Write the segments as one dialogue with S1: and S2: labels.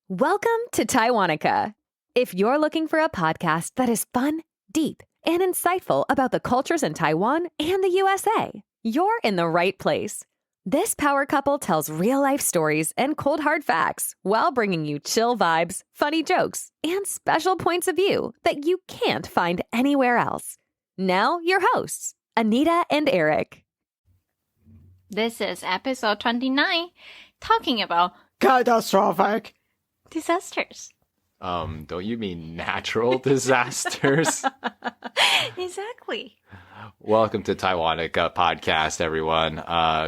S1: Welcome to Taiwanica. If you're looking for a podcast that is fun, deep, and insightful about the cultures in Taiwan and the USA, you're in the right place. This power couple tells real-life stories and cold hard facts while bringing you chill vibes, funny jokes, and special points of view that you can't find anywhere else. Now, your hosts, Anita and Eric.
S2: This is episode 29, talking about
S3: catastrophic
S2: disasters.
S3: Don't you mean natural disasters?
S2: Exactly.
S3: Welcome to Taiwanica podcast, everyone.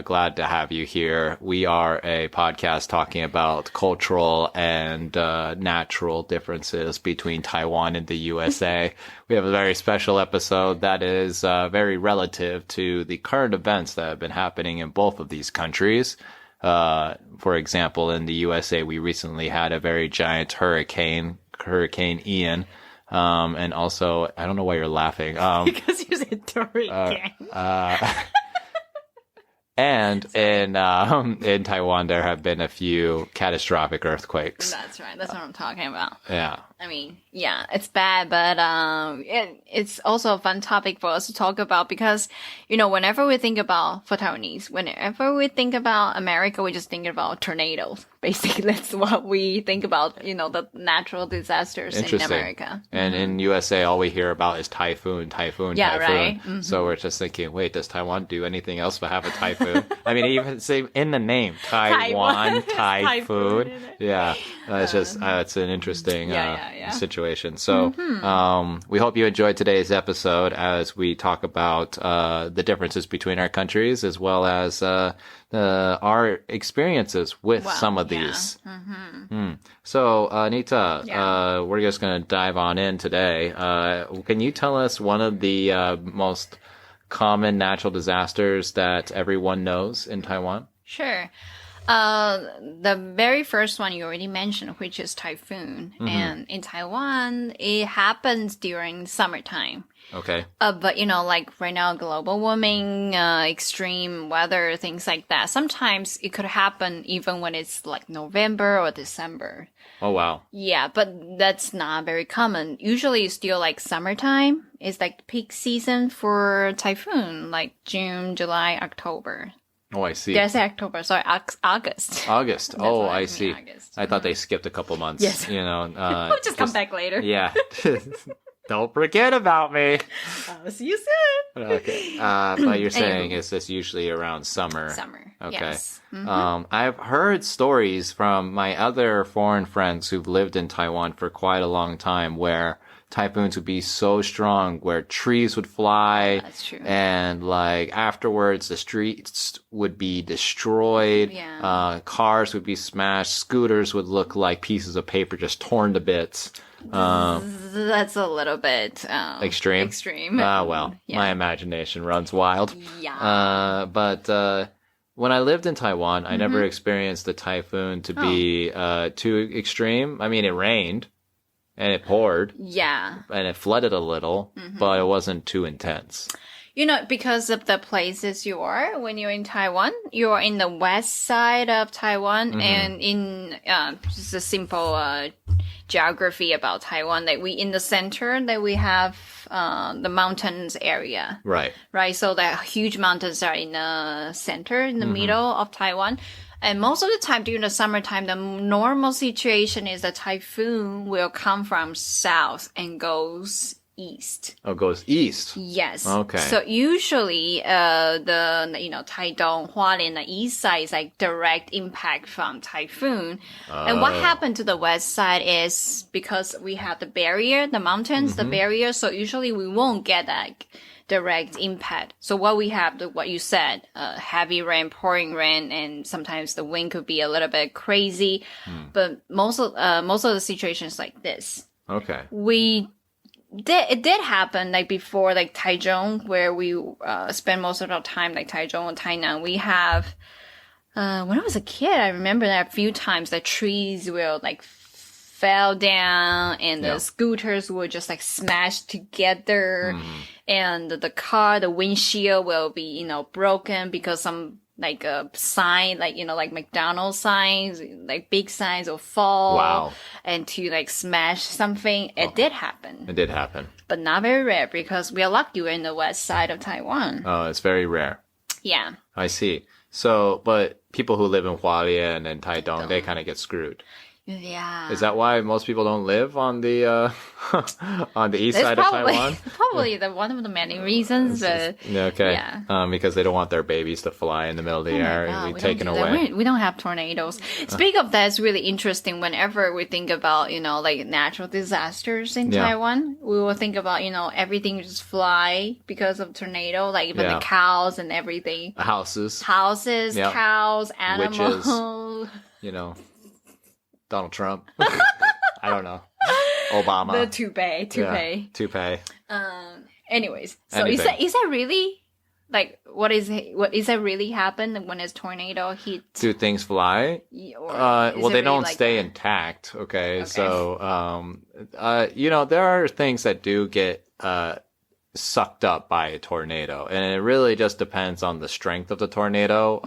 S3: Glad to have you here. We are a podcast talking about cultural and natural differences between Taiwan and the USA. We have a very special episode that is very relative to the current events that have been happening in both of these countries. For example, in the USA, we recently had a very giant Hurricane Ian. And also, I don't know why you're laughing.
S2: Because you said hurricane.
S3: And in Taiwan, there have been a few catastrophic earthquakes.
S2: That's right. That's what I'm talking about.
S3: Yeah.
S2: I mean, yeah, it's bad, but it's also a fun topic for us to talk about because, you know, whenever we think about, for Taiwanese, whenever we think about America, we just think about tornadoes. Basically, that's what we think about, you know, the natural disasters in America.
S3: And in USA, all we hear about is typhoon.
S2: Yeah, right. Mm-hmm.
S3: So we're just thinking, wait, does Taiwan do anything else but have a typhoon? I mean, even say in the name, Taiwan, typhoon. Yeah, it's just, it's an interesting situation. So we hope you enjoyed today's episode as we talk about the differences between our countries as well as our experiences with some of these. So, Anita, we're just going to dive on in today. Can you tell us one of the most common natural disasters that everyone knows in Taiwan?
S2: Sure. The very first one you already mentioned, which is typhoon. And in Taiwan, it happens during summertime.
S3: Okay.
S2: But, you know, like right now, global warming, extreme weather, things like that. Sometimes it could happen even when it's like November or December.
S3: Oh, wow.
S2: Yeah, but that's not very common. Usually it's still like summertime. It's like peak season for typhoon, like June, July, October.
S3: Oh, I see.
S2: Did I say October? Sorry, August.
S3: August. Oh, I see.
S2: August.
S3: I thought they skipped a couple months.
S2: Yes.
S3: You know,
S2: We'll just come back later.
S3: Yeah. Don't forget about me.
S2: I'll see you soon.
S3: Okay. But you're saying it's just usually around summer.
S2: Summer.
S3: Okay.
S2: Yes.
S3: I've heard stories from my other foreign friends who've lived in Taiwan for quite a long time where typhoons would be so strong where trees would fly.
S2: That's true.
S3: And like afterwards, the streets would be destroyed.
S2: Yeah.
S3: Cars would be smashed. Scooters would look like pieces of paper just torn to bits.
S2: That's a little bit
S3: extreme.
S2: Extreme.
S3: Well, my imagination runs wild.
S2: Yeah.
S3: But when I lived in Taiwan, I never experienced the typhoon to be too extreme. I mean, it rained and it poured.
S2: Yeah.
S3: And it flooded a little, but it wasn't too intense.
S2: You know, because of the places you are when you're in Taiwan, you are in the west side of Taiwan, and in just a simple geography about Taiwan, that we in the center that we have the mountains area.
S3: Right.
S2: Right. So the huge mountains are in the center, in the middle of Taiwan. And most of the time during the summertime, the normal situation is the typhoon will come from south and goes east.
S3: Oh, it goes east.
S2: Yes.
S3: Okay.
S2: So usually, Taidong, Hualien, the east side is like direct impact from typhoon. And what happened to the west side is because we have the barrier, the mountains, the barrier. So usually we won't get that direct impact. So what we have, what you said, heavy rain, pouring rain, and sometimes the wind could be a little bit crazy. But most of the situations like this.
S3: Okay.
S2: It did happen like before, like Taichung, where we spend most of our time, like Taichung and Tainan. We have when I was a kid, I remember that a few times the trees will like fell down and the scooters would just like smash together, and the car, the windshield will be broken because some like a sign, like, you know, like McDonald's signs, like big signs will fall.
S3: Wow.
S2: And to like smash something. It did happen.
S3: It did happen.
S2: But not very rare because we are lucky we're in the west side of Taiwan.
S3: Oh, it's very rare.
S2: Yeah.
S3: I see. So, but people who live in Hualien and Taidong, they kind of get screwed.
S2: Yeah.
S3: Is that why most people don't live on the on the east side of Taiwan?
S2: Probably one of the many reasons.
S3: Okay.
S2: Yeah.
S3: Because they don't want their babies to fly in the middle of the air and be taken away.
S2: We don't have tornadoes. Speak of that, it's really interesting. Whenever we think about, you know, like natural disasters in Taiwan, we will think about, you know, everything just fly because of tornado, like even the cows and everything.
S3: Houses,
S2: cows, animals.
S3: Witches, you know. Donald Trump. I don't know. Obama.
S2: The toupee. Anyways, so is that really like what is that really happen when a tornado hits?
S3: Do things fly? Well, they don't stay intact. Okay, so you know, there are things that do get sucked up by a tornado, and it really just depends on the strength of the tornado.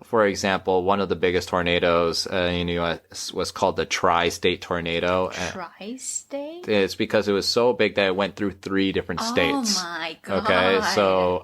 S3: For example, one of the biggest tornadoes in the U.S. was called the Tri-State Tornado.
S2: Tri-State?
S3: It's because it was so big that it went through 3 different states.
S2: Oh my god!
S3: Okay, so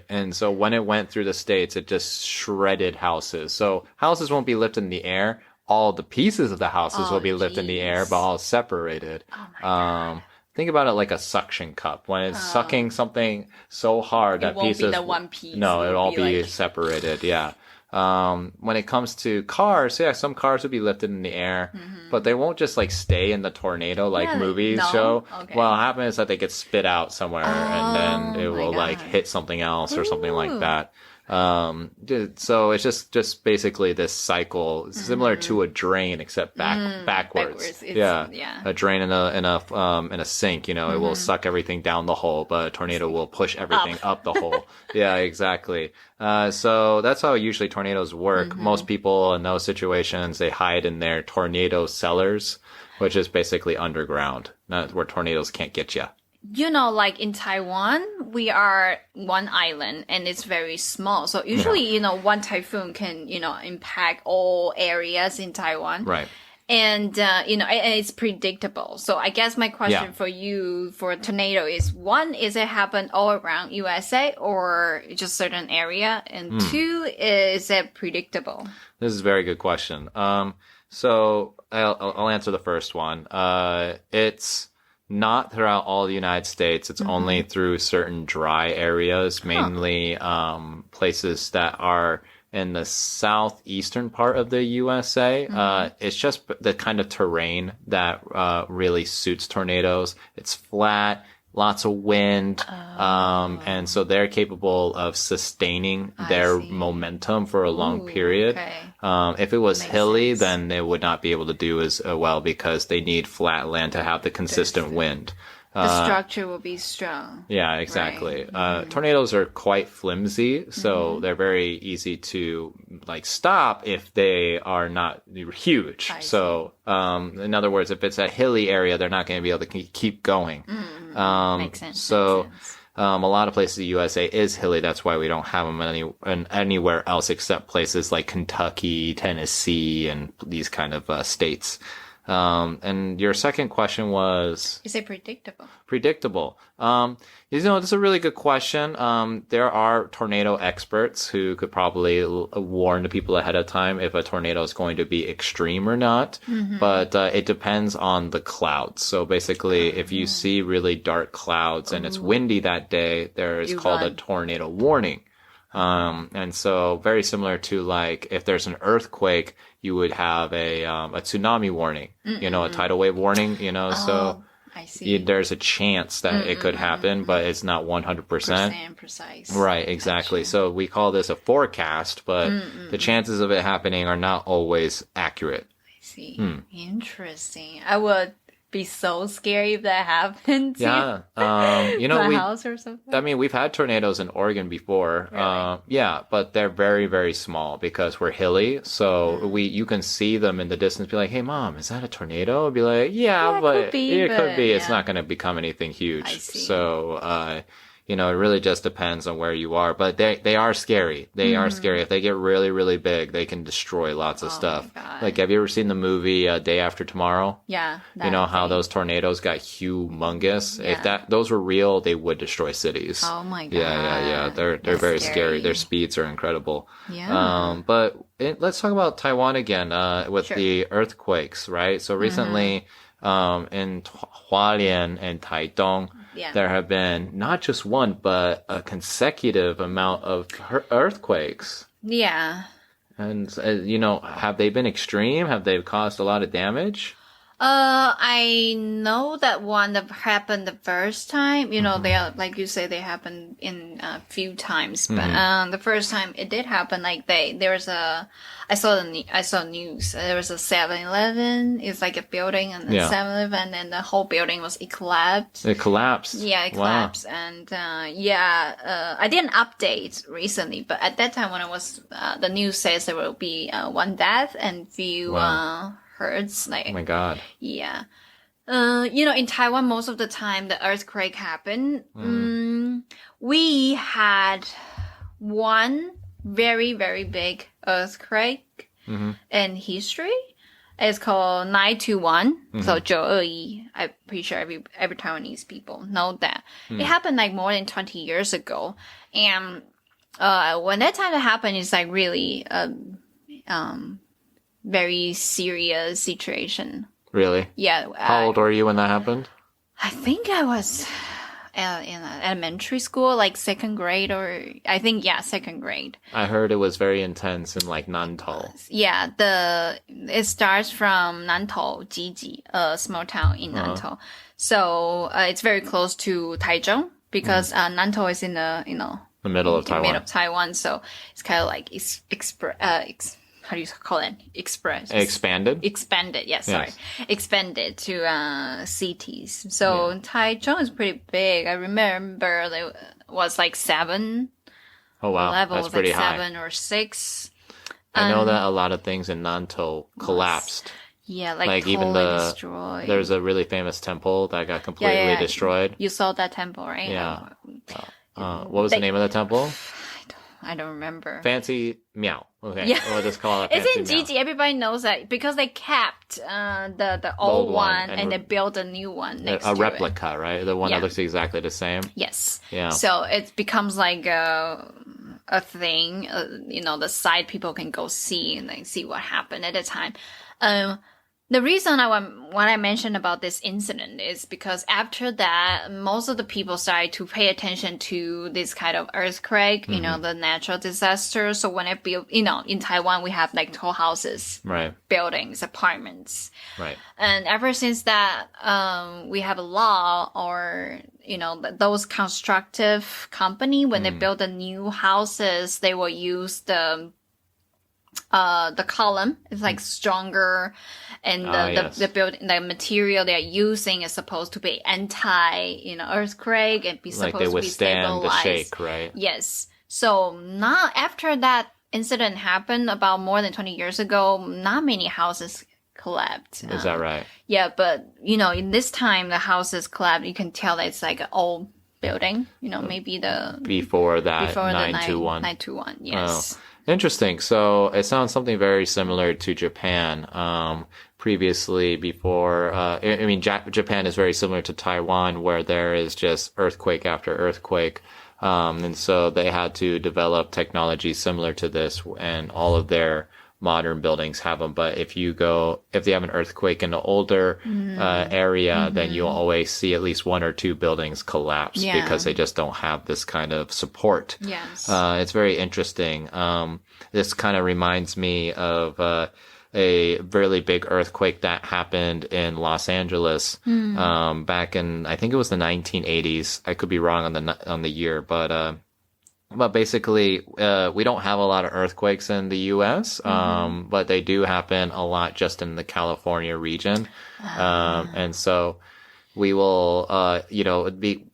S3: and so when it went through the states, it just shredded houses. So houses won't be lifted in the air. All the pieces of the houses will be lifted in the air, but all separated.
S2: Oh my god.
S3: Think about it like a suction cup. When it's sucking something so hard that pieces...
S2: It won't be the one piece.
S3: No, it'll all be separated, yeah. When it comes to cars, some cars will be lifted in the air, but they won't just like stay in the tornado like movies show. Okay. What happens is that they get spit out somewhere and then it will like hit something else or something like that. So it's just basically this cycle, similar to a drain, except backwards. A drain in a sink, you know, it will suck everything down the hole, but a tornado will push everything up the hole. Yeah, exactly. So that's how usually tornadoes work. Most people in those situations, they hide in their tornado cellars, which is basically underground, not where tornadoes can't get you.
S2: You know, like in Taiwan, we are one island and it's very small. So usually, you know, one typhoon can, you know, impact all areas in Taiwan.
S3: Right.
S2: And, you know, and it's predictable. So I guess my question for you for a tornado is, one, is it happen all around USA or just certain area? And two, is it predictable?
S3: This is a very good question. So I'll answer the first one. It's not throughout all the United States. It's only through certain dry areas, mainly places that are in the southeastern part of the USA. It's just the kind of terrain that really suits tornadoes. It's flat, lots of wind, and so they're capable of sustaining their momentum for a long period. If it was hilly, then they would not be able to do as well because they need flat land to have the consistent wind.
S2: The structure will be strong.
S3: Yeah, exactly. Right. Tornadoes are quite flimsy, so they're very easy to like stop if they are not huge. So, in other words, if it's a hilly area, they're not going to be able to keep going.
S2: Makes sense.
S3: So, a lot of places in the USA is hilly. That's why we don't have them anywhere else except places like Kentucky, Tennessee, and these kind of states. And your second question was...
S2: Is it predictable?
S3: Predictable. You know, that's a really good question. There are tornado experts who could probably warn the people ahead of time if a tornado is going to be extreme or not. But it depends on the clouds. So basically, if you see really dark clouds and it's windy that day, there is called a tornado warning. And so very similar to like if there's an earthquake, you would have a tsunami warning, you know, a tidal wave warning, you know, so
S2: I see.
S3: There's a chance that it could happen, but it's not 100%.
S2: Precise.
S3: Right, exactly. So we call this a forecast, but the chances of it happening are not always accurate.
S2: I see. Interesting. I would be so scary if that happened to
S3: you know,
S2: my house or something.
S3: I mean, we've had tornadoes in Oregon before.
S2: Really?
S3: But they're very, very small because we're hilly. So you can see them in the distance, be like, "Hey, Mom, is that a tornado?" I'd be like, "Yeah, but it could be. It's not going to become anything huge."
S2: I see.
S3: So, it really just depends on where you are. But they are scary. They are scary. If they get really, really big, they can destroy lots of stuff. Like, have you ever seen the movie Day After Tomorrow?
S2: Yeah.
S3: You know how those tornadoes got humongous?
S2: Yeah.
S3: If those were real, they would destroy cities.
S2: Oh my God.
S3: Yeah. They're very scary. Their speeds are incredible.
S2: Yeah.
S3: But let's talk about Taiwan again, with the earthquakes, right? So recently, in Hualien and Taitung, there have been not just one, but a consecutive amount of earthquakes.
S2: Yeah.
S3: And, have they been extreme? Have they caused a lot of damage?
S2: I know that one that happened the first time, they are, like you say, they happened in a few times, but, the first time it did happen, like I saw news, there was a 7-Eleven, it's like a building and a 7-Eleven, and the whole building was collapsed.
S3: It collapsed?
S2: Yeah, it collapsed, and, I didn't update recently, but at that time when the news says there will be, one death and few, hurts. Like,
S3: oh my God.
S2: Yeah. In Taiwan, most of the time the earthquake happened. We had one very, very big earthquake in history. It's called 921. So 921. I'm pretty sure every Taiwanese people know that. It happened like more than 20 years ago. And when that time happened, it's like really very serious situation.
S3: Really?
S2: Yeah.
S3: How old were you when that happened?
S2: I think I was in elementary school, like second grade, second grade.
S3: I heard it was very intense in like Nantou.
S2: Yeah, it starts from Nantou, Jiji, a small town in Nantou. So it's very close to Taichung because Nantou is in the
S3: middle of Taiwan.
S2: Middle of Taiwan, so it's kind of like how do you call it? Expanded? Expanded, yes, sorry. Expanded to cities. So Taichung is pretty big. I remember there was like 7.
S3: Oh, wow.
S2: Level
S3: That's
S2: was
S3: pretty
S2: like
S3: high.
S2: 7 or 6.
S3: I know that a lot of things in Nantou collapsed.
S2: Yeah, like totally
S3: even
S2: destroyed.
S3: There's a really famous temple that got completely destroyed.
S2: You saw that temple, right?
S3: Yeah. What was the name of the temple?
S2: I don't remember.
S3: Fancy Meow. Okay.
S2: Yeah.
S3: We'll just call it
S2: Fancy
S3: Fancy
S2: It's in Gigi. Everybody knows that because they kept the old one and they built a new one next to it.
S3: A replica, right? The one that looks exactly the same.
S2: Yes.
S3: Yeah.
S2: So it becomes like a thing. The side people can go see and like see what happened at the time. The reason when I mentioned about this incident is because after that, most of the people started to pay attention to this kind of earthquake, the natural disaster. So when it built, in Taiwan, we have like tall houses,
S3: right,
S2: buildings, apartments,
S3: right.
S2: And ever since that, we have a law or, those constructive company, when they build the new houses, they will use the column is like stronger, and the building, the material they're using is supposed to be earthquake and be supposed
S3: like they
S2: to be
S3: withstand
S2: stabilized.
S3: The shake, right?
S2: Yes. So not after that incident happened about more than 20 years ago, not many houses collapsed.
S3: Is that right?
S2: Yeah, but in this time the houses collapsed. You can tell that it's like an old building. Maybe
S3: before that 921.
S2: 921. Yes.
S3: Oh. Interesting. So it sounds something very similar to Japan. Previously, before, Japan is very similar to Taiwan, where there is just earthquake after earthquake. And so they had to develop technology similar to this, and all of their modern buildings have them. But if they have an earthquake in an older area, then you'll always see at least 1 or 2 buildings collapse because they just don't have this kind of support.
S2: Yes.
S3: It's very interesting. This kind of reminds me of a really big earthquake that happened in Los Angeles back in, I think it was the 1980s. I could be wrong on the year, but basically, we don't have a lot of earthquakes in the U.S., but they do happen a lot just in the California region. And so we will,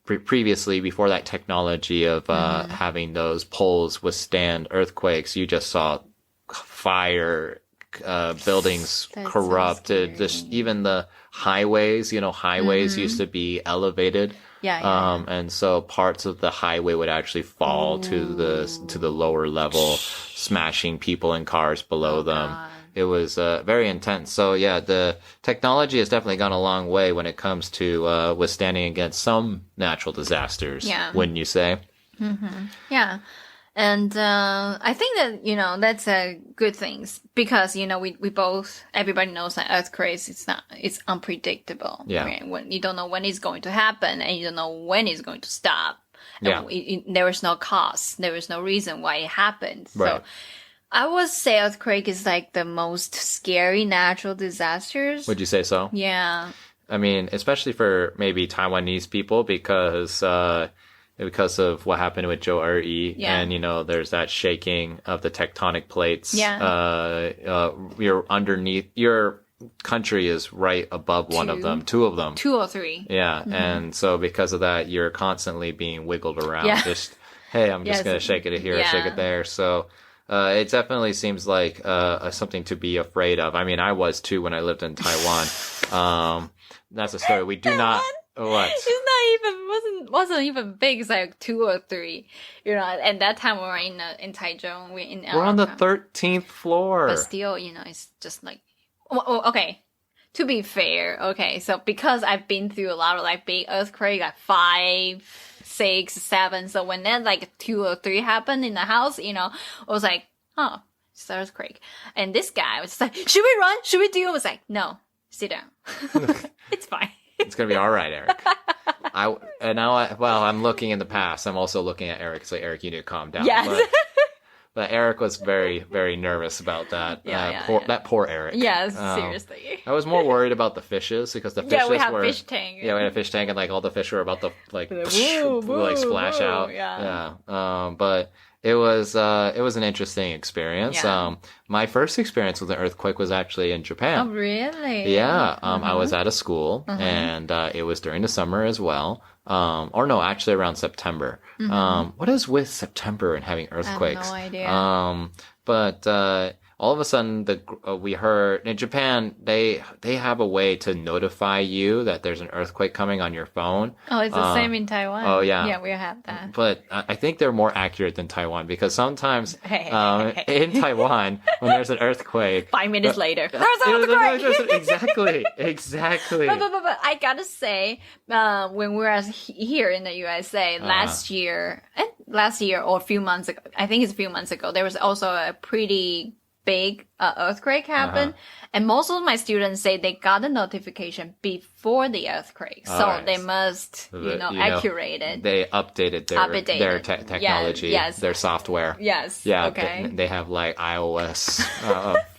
S3: previously, before that technology of having those poles withstand earthquakes, you just saw fire, buildings corrupted.
S2: So
S3: even the highways, highways used to be elevated. And so parts of the highway would actually fall to the lower level, smashing people and cars below them. God. It was very intense. So yeah, the technology has definitely gone a long way when it comes to withstanding against some natural disasters. Yeah. Wouldn't you say?
S2: Mm-hmm. Yeah. And I think that, that's a good thing because, we both, everybody knows that earthquakes, it's unpredictable.
S3: Yeah.
S2: Right? When you don't know when it's going to happen and you don't know when it's going to stop.
S3: Yeah.
S2: There is no cause. There is no reason why it happened.
S3: Right.
S2: So I would say earthquake is like the most scary natural disasters.
S3: Would you say so?
S2: Yeah.
S3: I mean, especially for maybe Taiwanese people because of what happened with Joe Er-yi.
S2: Yeah.
S3: And, there's that shaking of the tectonic plates.
S2: Yeah.
S3: You're underneath, your country is right above one of them, two of them.
S2: 2 or 3.
S3: Yeah. Mm-hmm. And so because of that, you're constantly being wiggled around. Yeah. Just, hey, I'm just going to shake it here, shake it there. So, it definitely seems like, something to be afraid of. I mean, I was too when I lived in Taiwan. That's a story. We do not, what?
S2: It's wasn't even big. It's like 2 or 3, and that time we were in Taichung. We're
S3: on the 13th floor.
S2: But still, it's just like, okay. To be fair, okay. So because I've been through a lot of like big earthquake, like 5, 6, 7. So when that like 2 or 3 happened in the house, I was like, oh, it's an earthquake. And this guy was like, should we run? Should we do? I was like, no, sit down. It's fine.
S3: It's going to be all right, Eric. I'm looking in the past. I'm also looking at Eric. So Eric, you need to calm down.
S2: Yes.
S3: But Eric was very, very nervous about that. That poor Eric.
S2: Yes, seriously.
S3: I was more worried about the fishes because the fishes
S2: we have fish tank.
S3: Yeah, we had a fish tank and like all the fish were about to like splash out. Yeah. But it was an interesting experience.
S2: Yeah.
S3: My first experience with an earthquake was actually in Japan.
S2: Oh, really?
S3: Yeah. I was at a school and it was during the summer as well. Or no, actually around September. What is with September and having earthquakes?
S2: I have no idea.
S3: But all of a sudden, we heard in Japan they have a way to notify you that there's an earthquake coming on your phone.
S2: Oh, it's the same in Taiwan.
S3: Oh yeah,
S2: yeah, we have that.
S3: But I think they're more accurate than Taiwan because sometimes in Taiwan when there's an earthquake,
S2: 5 minutes later there's an earthquake.
S3: Exactly.
S2: But I gotta say, when we were here in the USA last year or a few months ago, I think it's a few months ago, there was also a pretty big earthquake happened, and most of my students say they got a notification before the earthquake, so they must accurate it.
S3: They updated their technology, their software.
S2: Yes.
S3: Yeah.
S2: Okay.
S3: They have like iOS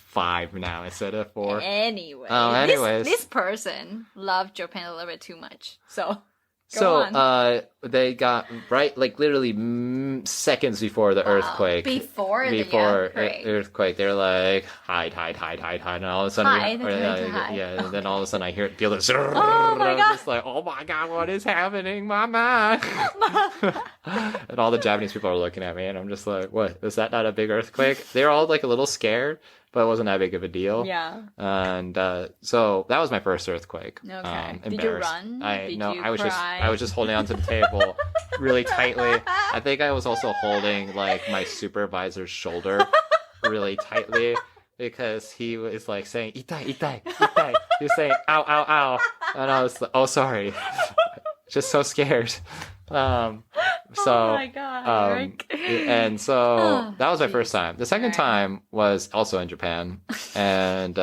S3: 5 now instead of 4.
S2: Anyway.
S3: Anyways,
S2: this person loved Japan a little bit too much, so.
S3: They got like literally seconds before the earthquake.
S2: Before the earthquake.
S3: They're like hide, and all of a sudden, and then all of a sudden I hear it feel this.
S2: Oh my god!
S3: It's like, oh my god, what is happening, Mama? And all the Japanese people are looking at me, and I'm just like, what? Is that not a big earthquake? They're all like a little scared. But it wasn't that big of a deal.
S2: Yeah.
S3: And so that was my first earthquake.
S2: Okay. Did you run?
S3: I was just holding onto the table really tightly. I think I was also holding like my supervisor's shoulder really tightly because he was like saying itai, itai, itai. He was saying ow, ow, ow. And I was like, oh sorry. Just so scared. Oh
S2: my god, Eric.
S3: And so that was my first time. The second time was also in Japan. And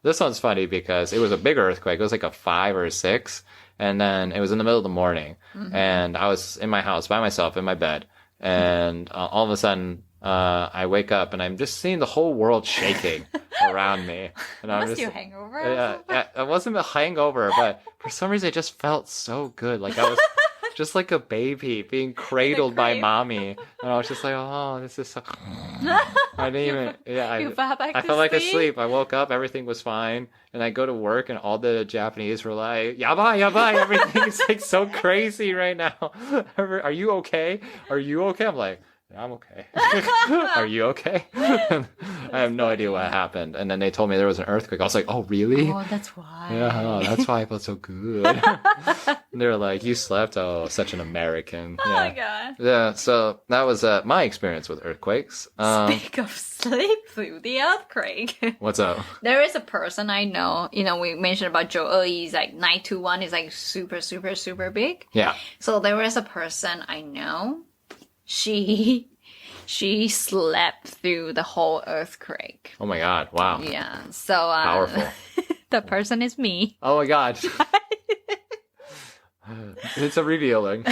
S3: this one's funny because it was a bigger earthquake. It was like a 5 or a 6. And then it was in the middle of the morning. And I was in my house by myself in my bed. And all of a sudden, I wake up and I'm just seeing the whole world shaking around me. And
S2: I'm just, you hangover?
S3: Yeah, it wasn't a hangover, but for some reason it just felt so good. Like I was just like a baby being cradled by mommy. And I was just like, oh, this is so... I didn't even... I felt like asleep. I woke up, everything was fine. And I go to work and all the Japanese were like, yabai, yabai, everything's like so crazy right now. Are you okay? Are you okay? I'm like, I'm okay. Are you okay? I have no idea what happened. And then they told me there was an earthquake. I was like, oh, really?
S2: Oh, that's why.
S3: Yeah, oh, that's why I felt so good. And they were like, you slept? Oh, such an American.
S2: Oh
S3: Yeah.
S2: my god.
S3: Yeah, so that was my experience with earthquakes.
S2: Speak of sleep through the earthquake.
S3: What's up?
S2: There is a person I know, we mentioned about Joe Yi's like 921 is like super, super, super big.
S3: Yeah.
S2: So there is a person I know. She slept through the whole earthquake.
S3: Oh my god, wow.
S2: Yeah. So
S3: Powerful.
S2: the person is me.
S3: Oh my god. It's a revealing.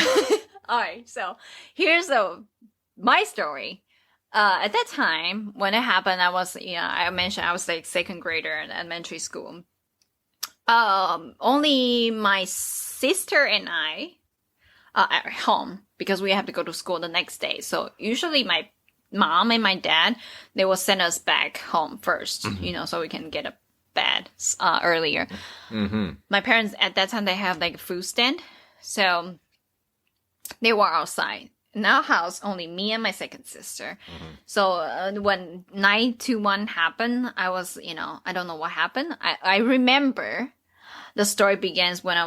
S2: All right. So here's my story. At that time, when it happened, I was, I mentioned I was like second grader in elementary school. Only my sister and I at home because we have to go to school the next day. So usually my mom and my dad, they will send us back home first, so we can get a bed earlier.
S3: Mm-hmm.
S2: My parents at that time, they have like a food stand. So they were outside. In our house, only me and my second sister.
S3: Mm-hmm.
S2: So when 921 happened, I was, I don't know what happened. I remember the story begins when I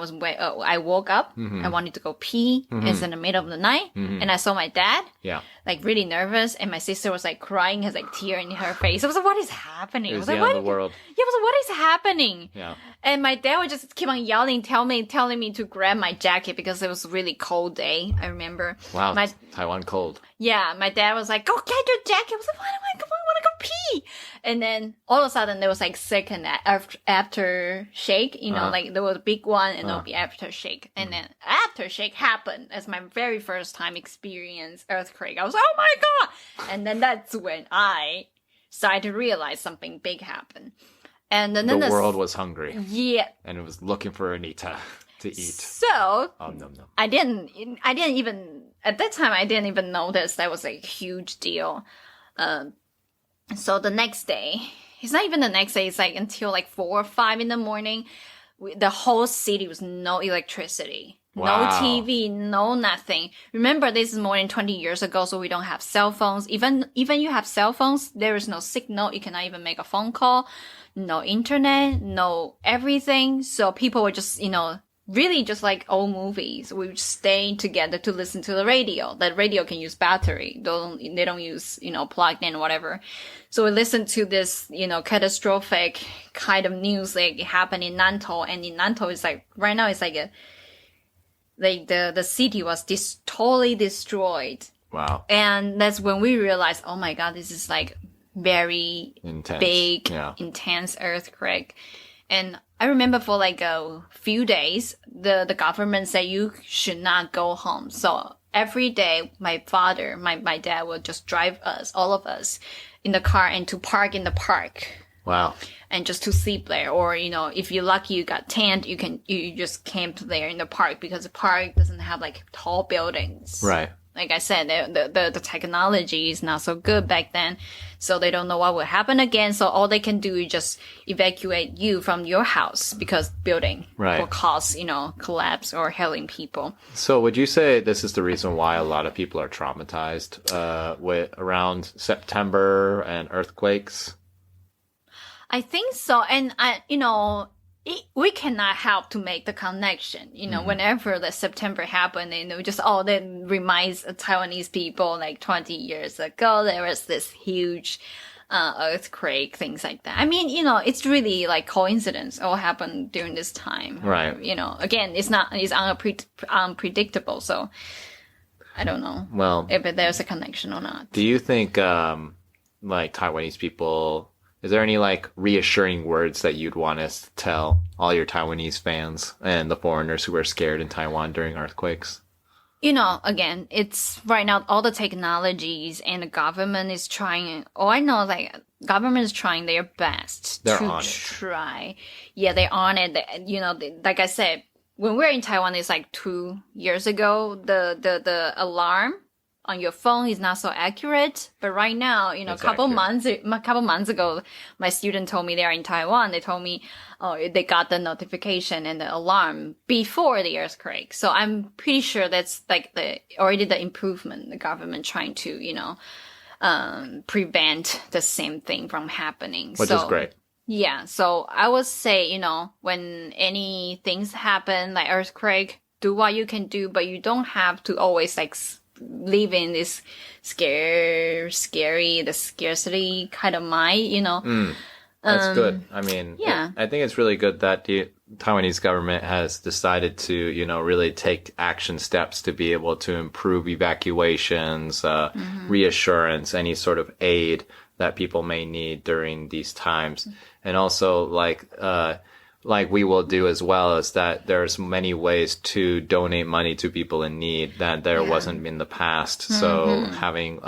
S2: woke up.
S3: Mm-hmm.
S2: I wanted to go pee. It's in the middle of the night.
S3: Mm-hmm.
S2: And I saw my dad,
S3: Yeah.
S2: like really nervous. And my sister was like crying, has like tear in her face. I was like, what is happening?
S3: It was
S2: I
S3: the
S2: was
S3: end
S2: like,
S3: of the world.
S2: Yeah, I was like, what is happening?
S3: Yeah.
S2: And my dad would just keep on yelling, telling me to grab my jacket because it was a really cold day. I remember.
S3: Wow. Taiwan cold.
S2: Yeah, my dad was like, go get your jacket. I was like, why do I want to go pee? And then all of a sudden there was like second after shake, like there was a big one and there'll be aftershake. And then aftershake happened as my very first time experience earthquake. I was like, oh my God. And then that's when I started to realize something big happened. And then
S3: the world was hungry.
S2: Yeah.
S3: And it was looking for Anita to eat.
S2: So
S3: Oh, no.
S2: I didn't even at that time I didn't even notice that was a huge deal. So the next day, it's not even the next day, it's like until like 4 or 5 in the morning, the whole city was no electricity.
S3: Wow.
S2: No TV, no nothing. Remember, this is more than 20 years ago, so we don't have cell phones. Even you have cell phones, there is no signal. You cannot even make a phone call. No internet, no everything. So people were just, really just like old movies. We would stay together to listen to the radio. That radio can use battery. They don't use, plugged in or whatever. So we listened to this, catastrophic kind of news like it happened in Nantou. And in Nantou, it's like, right now it's like the city was totally destroyed.
S3: Wow.
S2: And that's when we realized, oh my God, this is like very
S3: Intense.
S2: big,
S3: Yeah.
S2: intense earthquake. And I remember for like a few days, the government said you should not go home. So every day, my father, my dad would just drive us, all of us, in the car and to park in the park.
S3: Wow.
S2: And just to sleep there. Or, if you're lucky you got tent, you just camp there in the park because the park doesn't have like tall buildings.
S3: Right.
S2: Like I said, the technology is not so good back then, so they don't know what will happen again. So all they can do is just evacuate you from your house because building
S3: Right.
S2: will cause, collapse or killing people.
S3: So would you say this is the reason why a lot of people are traumatized with around September and earthquakes?
S2: I think so. And we cannot help to make the connection. Whenever the September happened, that reminds Taiwanese people like 20 years ago, there was this huge earthquake, things like that. I mean, it's really like coincidence. All happened during this time.
S3: Right.
S2: Again, it's unpredictable. So I don't know.
S3: Well,
S2: if there's a connection or not.
S3: do you think like Taiwanese people, is there any like reassuring words that you'd want us to tell all your Taiwanese fans and the foreigners who are scared in Taiwan during earthquakes?
S2: Again, it's right now all the technologies and the government is trying. I know like government is trying their best
S3: They're
S2: to
S3: on it.
S2: try. Yeah, they're on it. Like I said, when we were in Taiwan, it's like 2 years ago, the alarm on your phone is not so accurate. But right now, a couple months ago, my student told me they're in Taiwan. They told me, they got the notification and the alarm before the earthquake. So I'm pretty sure that's like already the improvement, the government trying to, prevent the same thing from happening.
S3: Which is great.
S2: Yeah. So I would say, when any things happen, like earthquake, do what you can do, but you don't have to always live in this the scarcity kind of mind,
S3: That's good. I mean,
S2: yeah.
S3: I think it's really good that the Taiwanese government has decided to, really take action steps to be able to improve evacuations, reassurance, any sort of aid that people may need during these times. And also, like we will do as well, is that there's many ways to donate money to people in need that there wasn't in the past. So having,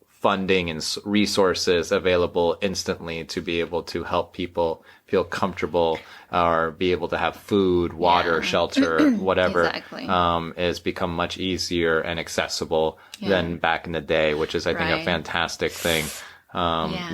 S3: funding and resources available instantly to be able to help people feel comfortable or be able to have food, water, shelter, whatever,
S2: exactly.
S3: Is become much easier and accessible than back in the day, which is, I think, a fantastic thing.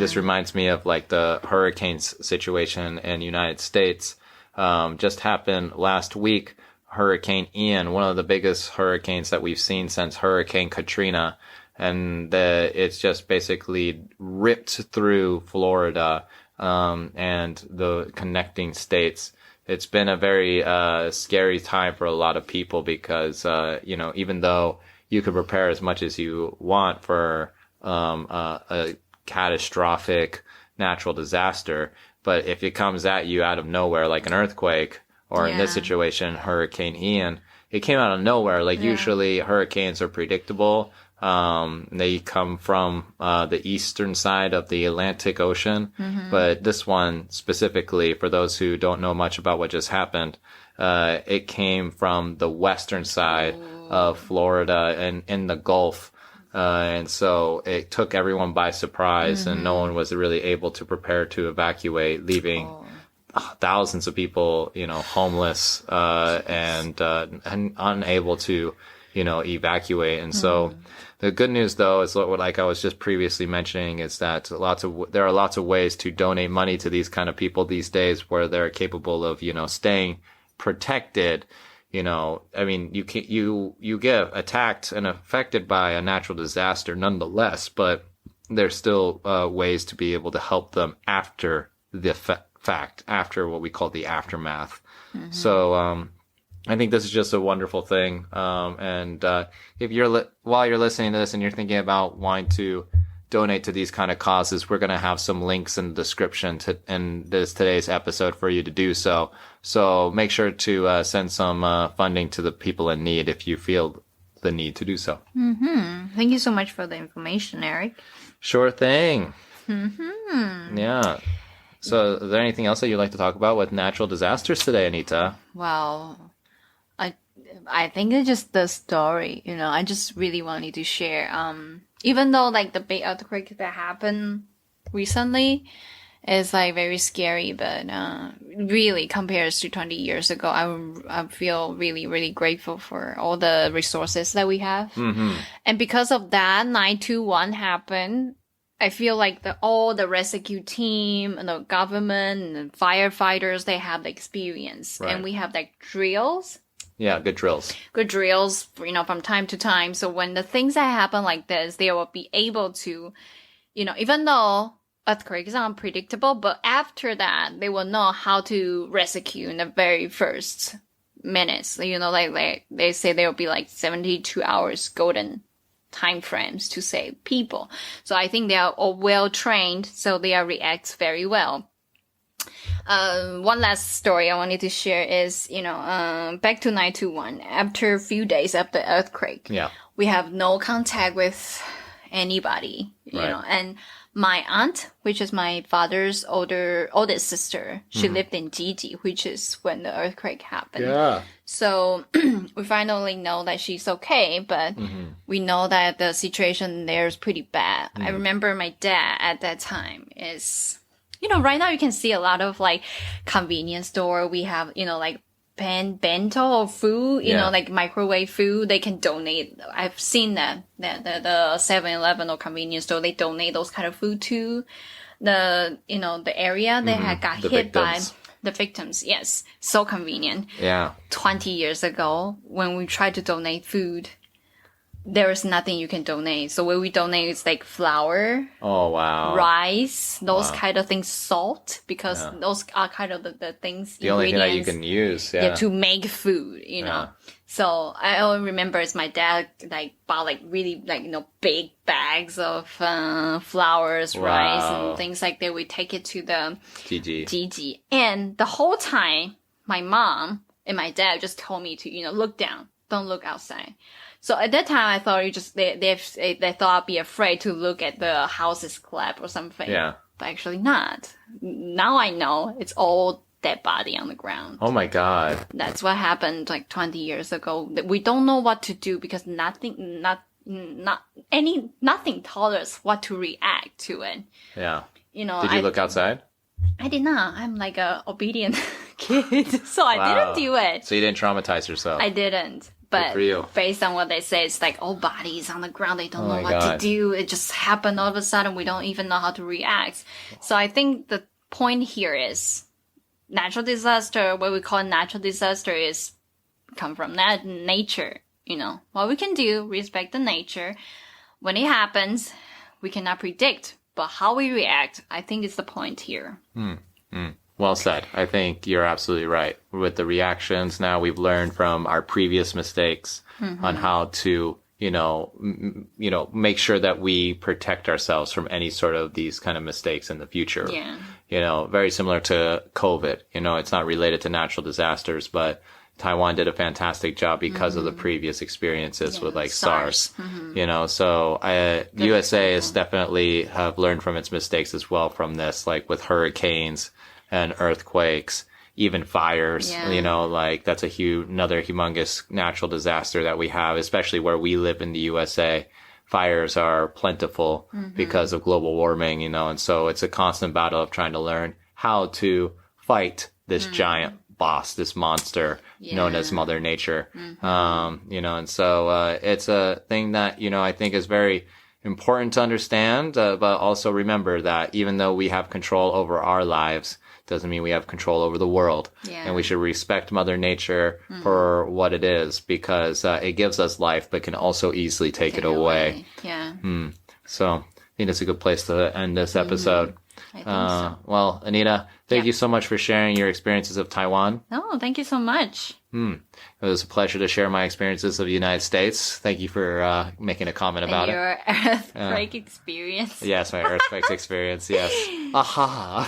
S3: This reminds me of like the hurricanes situation in the United States. Just happened last week. Hurricane Ian, one of the biggest hurricanes that we've seen since Hurricane Katrina. And it's just basically ripped through Florida, and the connecting states. It's been a very, scary time for a lot of people because, even though you can prepare as much as you want for, a catastrophic natural disaster, but if it comes at you out of nowhere, like an earthquake, or in this situation, Hurricane Ian, it came out of nowhere. Like usually hurricanes are predictable. They come from, the eastern side of the Atlantic Ocean. But this one specifically, for those who don't know much about what just happened, it came from the western side of Florida and in the Gulf. And so it took everyone by surprise and no one was really able to prepare to evacuate, leaving thousands of people, homeless, and unable to, evacuate. And so the good news, though, is like I was just previously mentioning, is that there are lots of ways to donate money to these kind of people these days where they're capable of, staying protected. I mean, you get attacked and affected by a natural disaster nonetheless, but there's still ways to be able to help them after the fact, after what we call the aftermath. So, I think this is just a wonderful thing. And if while you're listening to this and you're thinking about wanting to donate to these kind of causes, we're going to have some links in the description in today's episode for you to do so. So make sure to send some funding to the people in need if you feel the need to do so.
S2: Thank you so much for the information, Eric.
S3: Sure thing. Yeah. So is there anything else that you'd like to talk about with natural disasters today, Anita?
S2: Well, I think it's just the story, I just really wanted to share. Even though like the big earthquake that happened recently is like very scary, but really compared to 20 years ago, I feel really, really grateful for all the resources that we have. And because of that, 921 happened. I feel like all the rescue team and the government and the firefighters, they have the experience.
S3: Right.
S2: And we have like drills.
S3: Yeah, good drills.
S2: Good drills, from time to time. So when the things that happen like this, they will be able to, even though earthquake is unpredictable, but after that, they will know how to rescue in the very first minutes. Like they say there will be like 72 hours golden time frames to save people. So I think they are all well trained, so they react very well. One last story I wanted to share is, back to 921. After a few days after the earthquake, we have no contact with anybody, and my aunt, which is my father's oldest sister, she lived in Gigi, which is when the earthquake happened. Yeah. So we finally know that she's okay, but we know that the situation there is pretty bad. I remember my dad at that time is, right now you can see a lot of like convenience store. We have, like bento or food, you know, like microwave food, they can donate. I've seen that the 7-Eleven or convenience store, they donate those kind of food to the area they had got hit
S3: victims.
S2: by the victims. Yes. So convenient.
S3: Yeah.
S2: 20 years ago, when we tried to donate food, there is nothing you can donate. So what we donate is like flour.
S3: Oh, wow.
S2: Rice, those kind of things, salt, because those are kind of the things,
S3: the only thing that you can use,
S2: to make food, you know. So I only remember it's my dad like bought like really like, big bags of flours, rice, and things like that. We take it to the Gigi. And the whole time, my mom and my dad just told me to, look down, don't look outside. So at that time, I thought they thought I'd be afraid to look at the houses collapse or something.
S3: Yeah.
S2: But actually not. Now I know it's all dead body on the ground.
S3: Oh my God.
S2: That's what happened like 20 years ago. We don't know what to do because nothing taught us what to react to it.
S3: Yeah.
S2: You know.
S3: Did you look outside?
S2: I did not. I'm like a obedient kid, so I didn't do it.
S3: So you didn't traumatize yourself?
S2: I didn't. But based on what they say, it's like all bodies on the ground. They don't know what to do. It just happened all of a sudden. We don't even know how to react. So I think the point here is natural disaster, what we call natural disaster, is come from nature. You know, what we can do, respect the nature. When it happens, we cannot predict. But how we react, I think is the point here.
S3: Well said. I think you're absolutely right. With the reactions now, we've learned from our previous mistakes on how to, make sure that we protect ourselves from any sort of these kind of mistakes in the future.
S2: Yeah.
S3: Very similar to COVID. It's not related to natural disasters, but Taiwan did a fantastic job because of the previous experiences with like SARS. So USA has definitely have learned from its mistakes as well from this, like with hurricanes and earthquakes, even fires, like that's another humongous natural disaster that we have, especially where we live in the USA. Fires are plentiful because of global warming, and so it's a constant battle of trying to learn how to fight this giant boss, this monster known as Mother Nature. And so it's a thing that, I think is very important to understand, but also remember that even though we have control over our lives, doesn't mean we have control over the world. And we should respect Mother Nature for what it is, because it gives us life, but can also easily take it away.
S2: Yeah.
S3: So I think it's a good place to end this episode.
S2: I think so.
S3: Well, Anita, thank you so much for sharing your experiences of Taiwan.
S2: Oh, thank you so much.
S3: It was a pleasure to share my experiences of the United States. Thank you for making a comment about
S2: your earthquake experience.
S3: Yes, my earthquake experience, yes. Aha!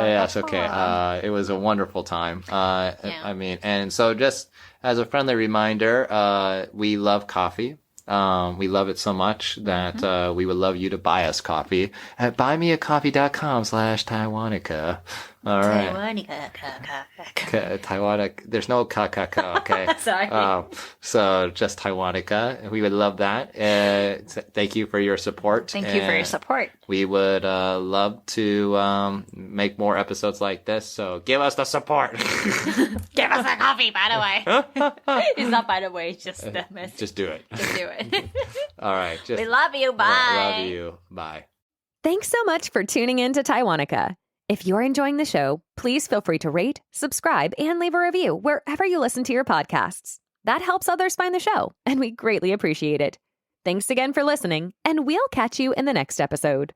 S3: Yes, okay. It was a wonderful time. And so just as a friendly reminder, we love coffee. We love it so much that we would love you to buy us coffee at buymeacoffee.com/Taiwanica. All right. Taiwanica. There's no ka, okay?
S2: Sorry.
S3: So just Taiwanica. We would love that. Thank you for your support.
S2: Thank you for your support.
S3: We would love to make more episodes like this, so give us the support.
S2: Give us a coffee, by the way. It's not by the way, it's just the message.
S3: Just do it.
S2: Just do it.
S3: All right.
S2: We love you. Bye.
S3: Love you. Bye.
S1: Thanks so much for tuning in to Taiwanica. If you're enjoying the show, please feel free to rate, subscribe, and leave a review wherever you listen to your podcasts. That helps others find the show, and we greatly appreciate it. Thanks again for listening, and we'll catch you in the next episode.